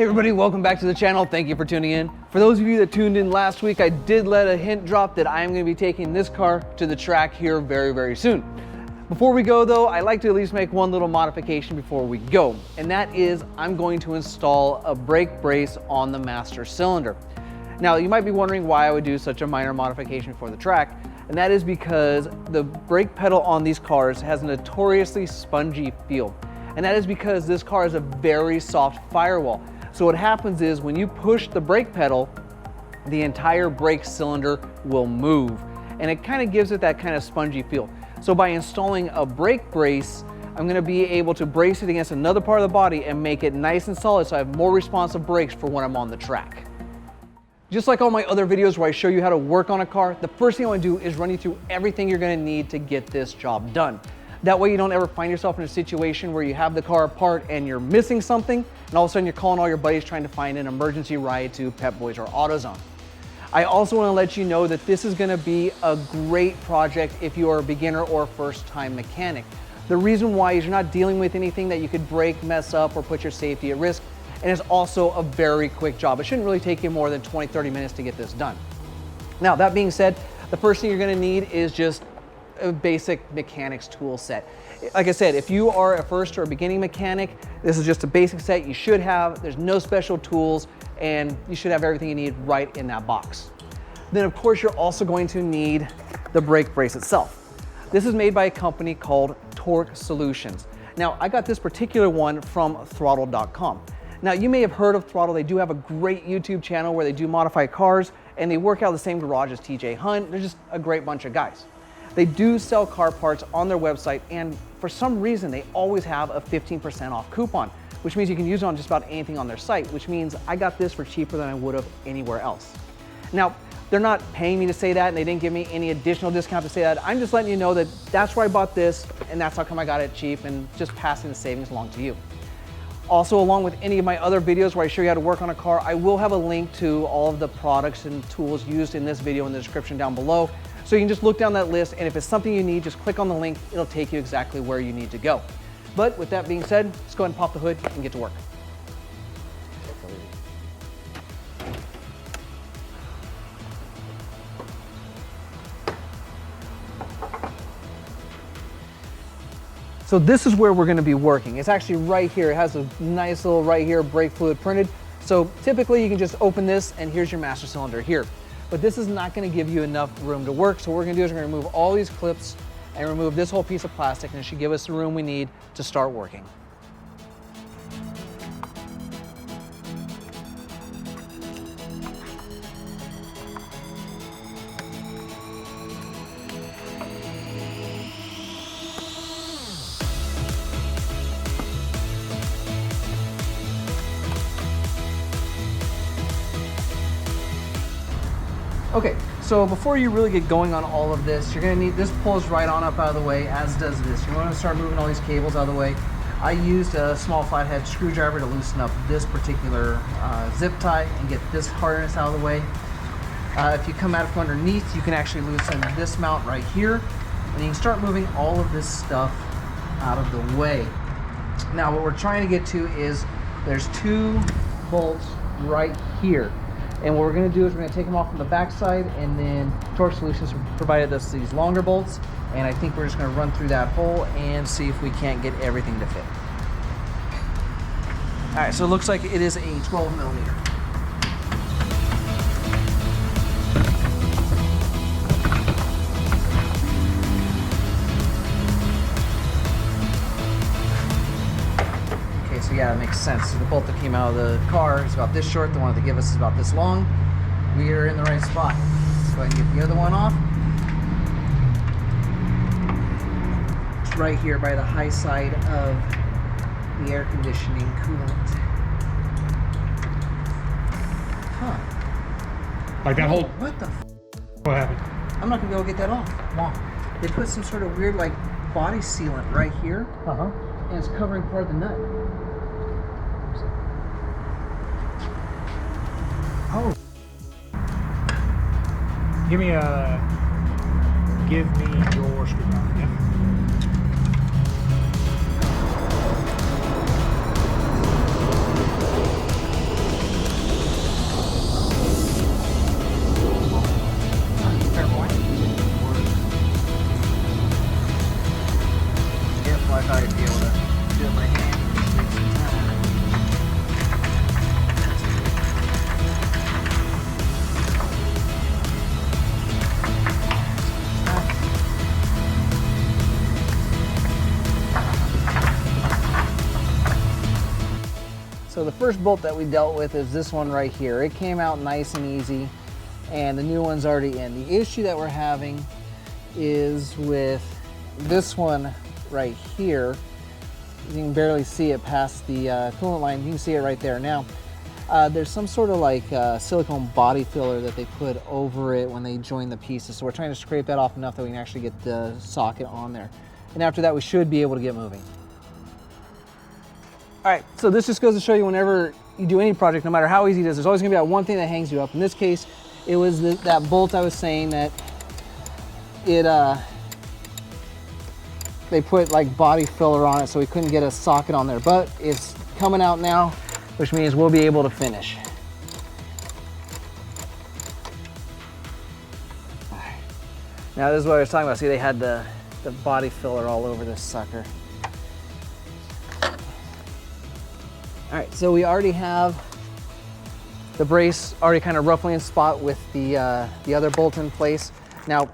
Hey everybody, welcome back to the channel. Thank you for tuning in. For those of you that tuned in last week, I did let a hint drop that I am going to be taking this car to the track here very soon. Before we go though, I like to at least make one little modification before we go, and that is I'm going to install a brake brace on the master cylinder. Now you might be wondering why I would do such a minor modification for the track, and that is because the brake pedal on these cars has a notoriously spongy feel, and that is because this car is a very soft firewall. So what happens is when you push the brake pedal, the entire brake cylinder will move, and it kind of gives it that kind of spongy feel. So by installing a brake brace, I'm going to be able to brace it against another part of the body and make it nice and solid so I have more responsive brakes for when I'm on the track. Just like all my other videos where I show you how to work on a car, the first thing I want to do is run you through everything you're going to need to get this job done. That way you don't ever find yourself in a situation where you have the car apart and you're missing something, and all of a sudden you're calling all your buddies trying to find an emergency ride to Pep Boys or AutoZone. I also want to let you know that this is going to be a great project if you are a beginner or first-time mechanic. The reason why is you're not dealing with anything that you could break, mess up, or put your safety at risk, and it's also a very quick job. It shouldn't really take you more than 20-30 minutes to get this done. Now, that being said, the first thing you're going to need is just a basic mechanics tool set. Like I said, if you are a first or a beginning mechanic, this is just a basic set you should have. There's no special tools, and you should have everything you need right in that box. Then of course you're also going to need the brake brace itself. This is made by a company called Torque Solutions. Now I got this particular one from throttle.com. Now you may have heard of Throttle. They do have a great YouTube channel where they do modify cars, and they work out of the same garage as TJ Hunt. They're just a great bunch of guys. They do sell car parts on their website, and for some reason they always have a 15% off coupon, which means you can use it on just about anything on their site, which means I got this for cheaper than I would have anywhere else. Now, they're not paying me to say that, and they didn't give me any additional discount to say that. I'm just letting you know that that's where I bought this, and that's how come I got it cheap, and just passing the savings along to you. Also, along with any of my other videos where I show you how to work on a car, I will have a link to all of the products and tools used in this video in the description down below. So you can just look down that list, and if it's something you need, just click on the link. It'll take you exactly where you need to go. But with that being said, let's go ahead and pop the hood and get to work. So this is where we're going to be working. It's actually right here. It has a nice little right here brake fluid printed. So typically you can just open this and here's your master cylinder here. But this is not going to give you enough room to work. So what we're going to do is we're going to remove all these clips and remove this whole piece of plastic, and it should give us the room we need to start working. Okay, so before you really get going on all of this, you're gonna need, this pulls right on up out of the way, as does this. You wanna start moving all these cables out of the way. I used a small flathead screwdriver to loosen up this particular zip tie and get this harness out of the way. If you come out from underneath, you can actually loosen this mount right here, and you can start moving all of this stuff out of the way. Now what we're trying to get to is there's two bolts right here. And what we're going to do is we're going to take them off from the back side, and then Torque Solutions provided us these longer bolts, and I think we're just going to run through that hole and see if we can't get everything to fit. All right, so it looks like it is a 12 millimeter. So yeah, it makes sense. So the bolt that came out of the car is about this short. The one that they give us is about this long. We are in the right spot. Let's go ahead and get the other one off. It's right here by the high side of the air conditioning coolant. Huh. Like that whole... What the f? What happened? I'm not gonna be able to get that off. Why? They put some sort of weird like body sealant right here. And it's covering part of the nut. Oh. Give me your screwdriver. Yeah. why I thought I'd be able to do it by hand. So the first bolt that we dealt with is this one right here. It came out nice and easy, and the new one's already in. The issue that we're having is with this one right here. You can barely see it past the coolant line. You can see it right there. Now, there's some sort of like silicone body filler that they put over it when they join the pieces. So we're trying to scrape that off enough that we can actually get the socket on there. And after that, we should be able to get moving. All right, so this just goes to show you whenever you do any project, no matter how easy it is, there's always gonna be that one thing that hangs you up. In this case, it was that bolt I was saying that they put like body filler on it, so we couldn't get a socket on there, but it's coming out now, which means we'll be able to finish. Now this is what I was talking about. See, they had the body filler all over this sucker. All right, so we already have the brace already kind of roughly in spot with the other bolt in place. Now,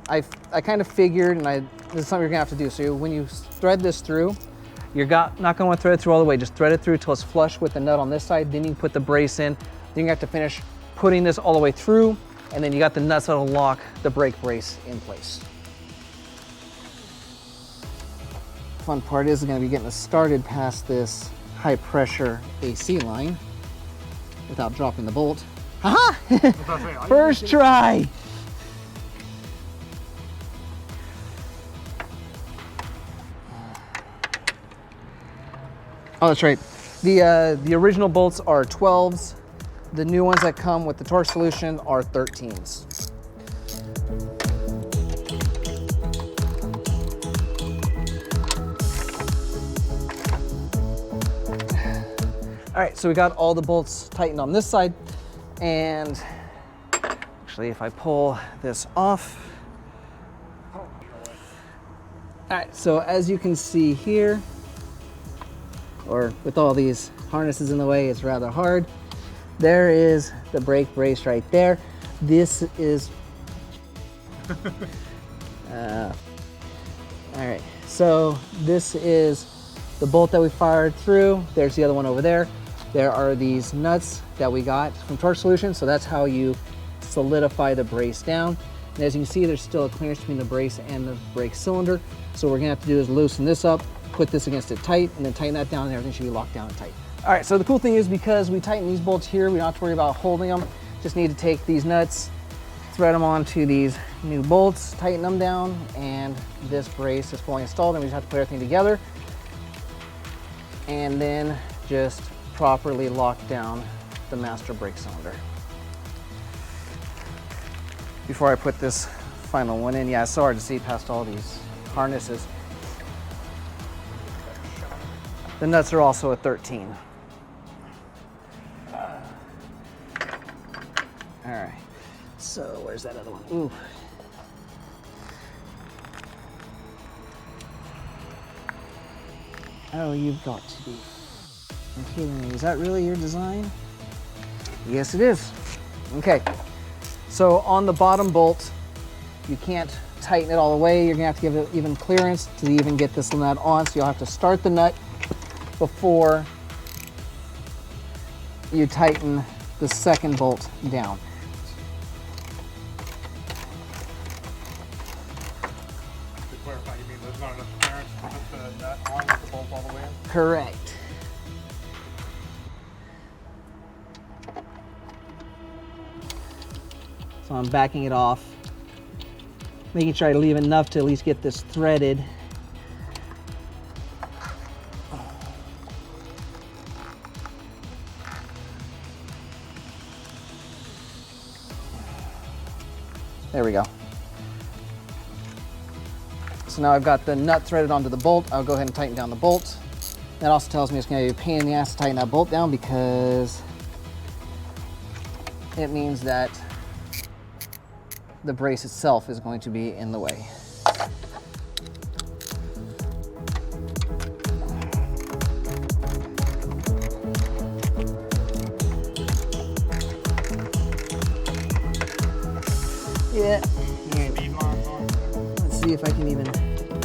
I kind of figured, and this is something you're gonna have to do. So when you thread this through, you're not gonna want to thread it through all the way. Just thread it through till it's flush with the nut on this side. Then you can put the brace in. Then you have to finish putting this all the way through, and then you got the nuts that'll lock the brake brace in place. Fun part is gonna be getting us started past this high pressure AC line without dropping the bolt. Haha! First try! Oh, that's right. The original bolts are 12s. The new ones that come with the torque solution are 13s. All right, so we got all the bolts tightened on this side, and actually if I pull this off. All right, so as you can see here, or with all these harnesses in the way, it's rather hard. There is the brake brace right there. This is, all right, so this is the bolt that we fired through. There's the other one over there. There are these nuts that we got from Torque Solutions, so that's how you solidify the brace down. And as you can see, there's still a clearance between the brace and the brake cylinder. So what we're gonna have to do is loosen this up, put this against it tight, and then tighten that down, and everything should be locked down and tight. All right, so the cool thing is because we tighten these bolts here, we don't have to worry about holding them. Just need to take these nuts, thread them onto these new bolts, tighten them down, and this brace is fully installed, and we just have to put everything together. And then just properly lock down the master brake cylinder. Before I put this final one in, yeah, it's so hard to see past all these harnesses. The nuts are also a 13. All right, so where's that other one? Ooh. Oh, you've got to be kidding me. Is that really your design? Yes, it is. Okay, so on the bottom bolt, you can't tighten it all the way. You're gonna have to give it even clearance to even get this nut on. So you'll have to start the nut before you tighten the second bolt down. To clarify, you mean there's not enough clearance to put the nut on with the bolt all the way in? Correct. So I'm backing it off, making sure I leave enough to at least get this threaded. There we go. So now I've got the nut threaded onto the bolt. I'll go ahead and tighten down the bolt. That also tells me it's going to be a pain in the ass to tighten that bolt down because it means that the brace itself is going to be in the way. see if I can even,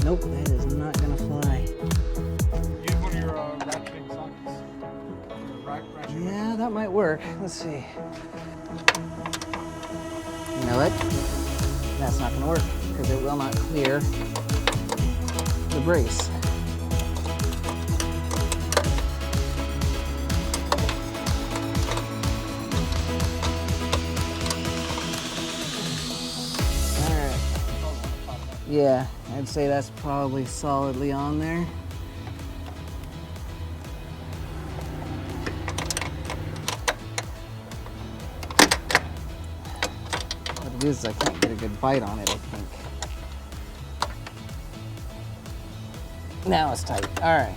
nope, that is not gonna fly. Use one of your ratcheting sockets. Ratcheting. Yeah, that might work. Let's see. You know what? That's not gonna work because it will not clear the brace. Yeah, I'd say that's probably solidly on there. What it is I can't get a good bite on it, I think. Now it's tight. All right.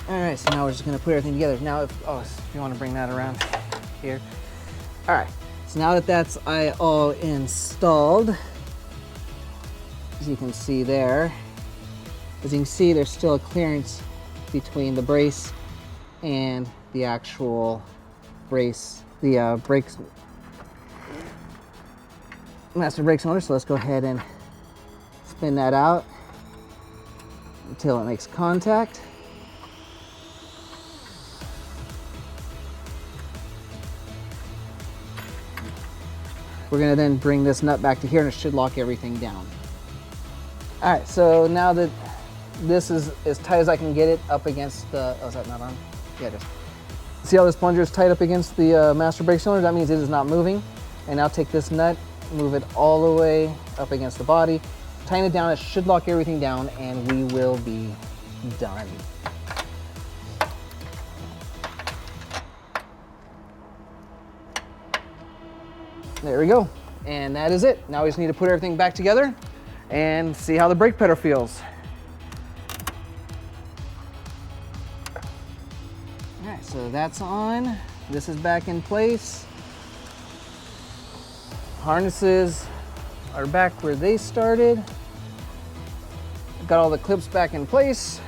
All right, so now we're just gonna put everything together. Now, if you wanna bring that around here. All right, so now that that's all installed, as you can see there, there's still a clearance between the brace and the actual brace, the brakes, master brake cylinder. So let's go ahead and spin that out until it makes contact. We're gonna then bring this nut back to here and it should lock everything down. All right, so now that this is as tight as I can get it up against the, oh, is that nut on? Yeah, it is. See how this plunger is tight up against the master brake cylinder? That means it is not moving. And now take this nut, move it all the way up against the body, tighten it down, it should lock everything down, and we will be done. There we go. And that is it. Now we just need to put everything back together and see how the brake pedal feels. All right, so that's on. This is back in place. Harnesses are back where they started. Got all the clips back in place.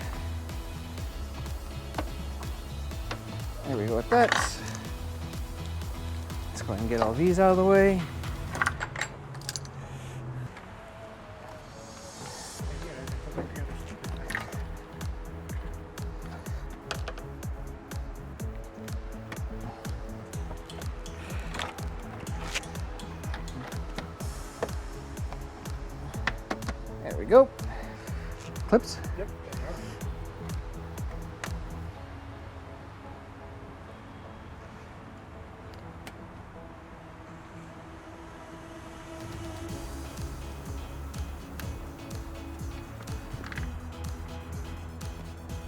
There we go with that. Let's go ahead and get all these out of the way. There we go. Clips? Yep.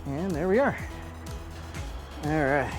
And there we are. All right.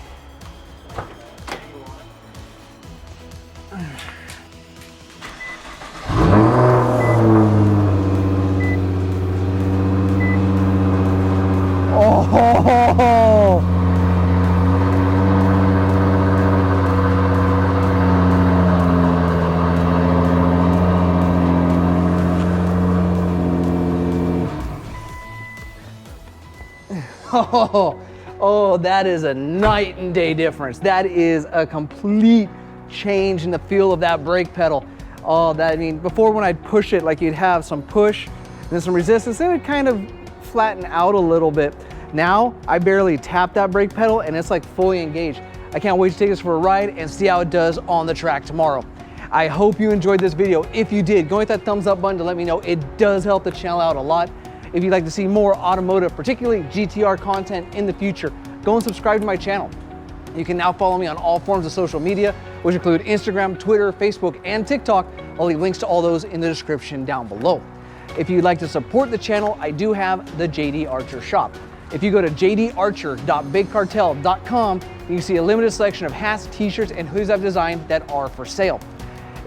Oh! Oh, that is a night and day difference. That is a complete change in the feel of that brake pedal. Oh, that, I mean, before when I'd push it, like you'd have some push and then some resistance, it would kind of flatten out a little bit. Now, I barely tap that brake pedal and it's like fully engaged. I can't wait to take this for a ride and see how it does on the track tomorrow. I hope you enjoyed this video. If you did, go hit that thumbs up button to let me know. It does help the channel out a lot. If you'd like to see more automotive, particularly GTR content in the future, go and subscribe to my channel. You can now follow me on all forms of social media, which include Instagram, Twitter, Facebook, and TikTok. I'll leave links to all those in the description down below. If you'd like to support the channel, I do have the JD Archer shop. If you go to jdarcher.bigcartel.com, you can see a limited selection of hats, t-shirts, and hoodies I've designed that are for sale.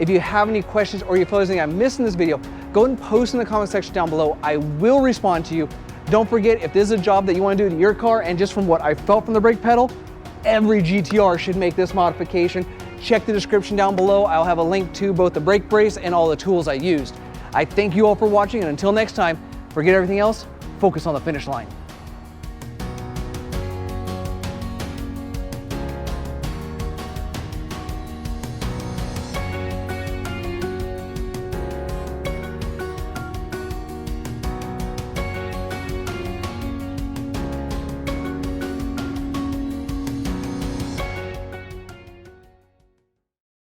If you have any questions or you feel there's anything I missed in this video, go ahead and post in the comment section down below. I will respond to you. Don't forget, if this is a job that you want to do to your car, and just from what I felt from the brake pedal, every GTR should make this modification. Check the description down below. I'll have a link to both the brake brace and all the tools I used. I thank you all for watching, and until next time, forget everything else, focus on the finish line.